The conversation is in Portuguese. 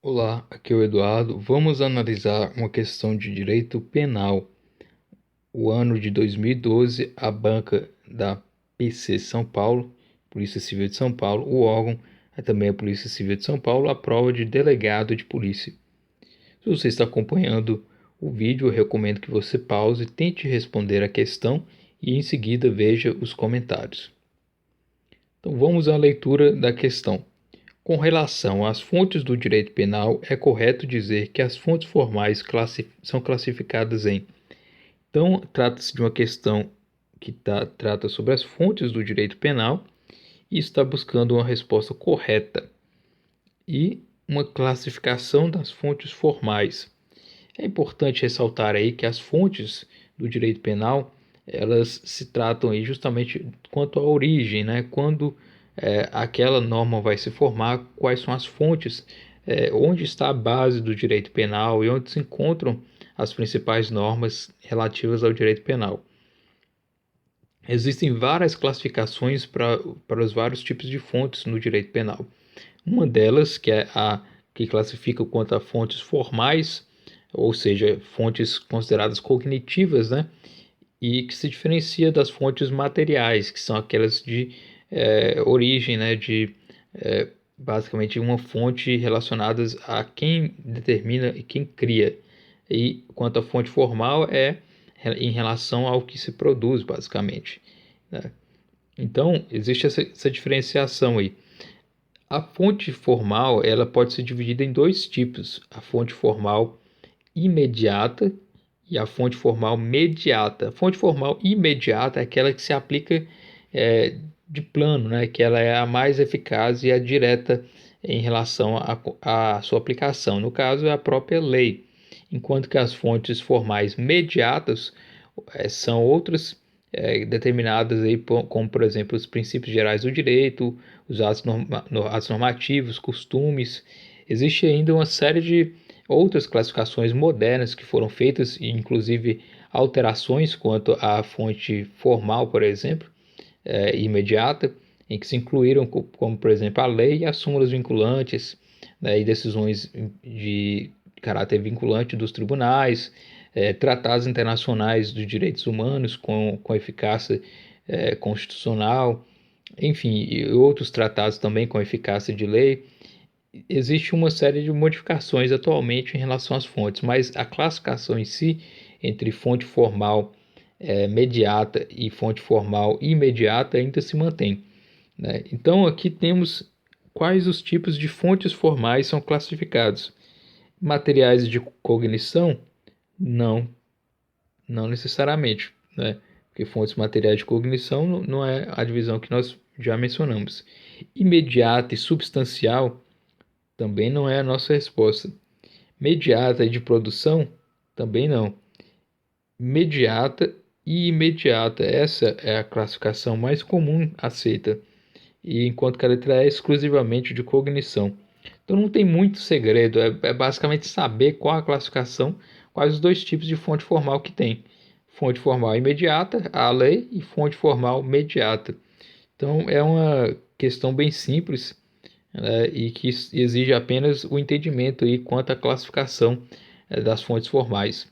Olá, aqui é o Eduardo. Vamos analisar uma questão de direito penal. O ano de 2012, a banca da PC São Paulo, Polícia Civil de São Paulo, o órgão é também a Polícia Civil de São Paulo, a prova de delegado de polícia. Se você está acompanhando o vídeo, eu recomendo que você pause, tente responder a questão e em seguida veja os comentários. Então vamos à leitura da questão. Com relação às fontes do direito penal, é correto dizer que as fontes formais são classificadas em. Então, trata-se de uma questão que trata sobre as fontes do direito penal e está buscando uma resposta correta e uma classificação das fontes formais. É importante ressaltar aí que as fontes do direito penal, elas se tratam aí justamente quanto à origem, né? Quando aquela norma vai se formar, quais são as fontes, onde está a base do direito penal e onde se encontram as principais normas relativas ao direito penal. Existem várias classificações para os vários tipos de fontes no direito penal. Uma delas, que é a que classifica quanto a fontes formais, ou seja, fontes consideradas cognitivas, né? E que se diferencia das fontes materiais, que são aquelas de origem, né? Basicamente uma fonte relacionadas a quem determina e quem cria. E quanto à fonte formal é em relação ao que se produz, basicamente, né? Então, existe essa diferenciação aí. A fonte formal, ela pode ser dividida em dois tipos: a fonte formal imediata e a fonte formal mediata. A fonte formal imediata é aquela que se aplica de plano, né? Que ela é a mais eficaz e a direta em relação à sua aplicação. No caso, é a própria lei. Enquanto que as fontes formais mediatas são outras determinadas aí, como por exemplo os princípios gerais do direito, os atos normativos, costumes. Existe ainda uma série de outras classificações modernas que foram feitas, inclusive alterações quanto à fonte formal, por exemplo, imediata, em que se incluíram, como por exemplo a lei e as súmulas vinculantes, né, e decisões de caráter vinculante dos tribunais, tratados internacionais dos direitos humanos com eficácia constitucional, enfim, e outros tratados também com eficácia de lei. Existe uma série de modificações atualmente em relação às fontes, mas a classificação em si, entre fonte formal mediata e fonte formal imediata, ainda se mantém, né? Então, aqui temos quais os tipos de fontes formais são classificados. Materiais de cognição? Não, não necessariamente, né? Porque fontes materiais de cognição não é a divisão que nós já mencionamos. Imediata e substancial também não é a nossa resposta. Mediata e de produção? Também não. Mediata e imediata, essa é a classificação mais comum aceita, e enquanto que a letra E é exclusivamente de cognição. Então não tem muito segredo, é basicamente saber qual a classificação, quais os dois tipos de fonte formal que tem. Fonte formal imediata, a lei, e fonte formal mediata. Então é uma questão bem simples, né, e que exige apenas o entendimento aí quanto à classificação das fontes formais.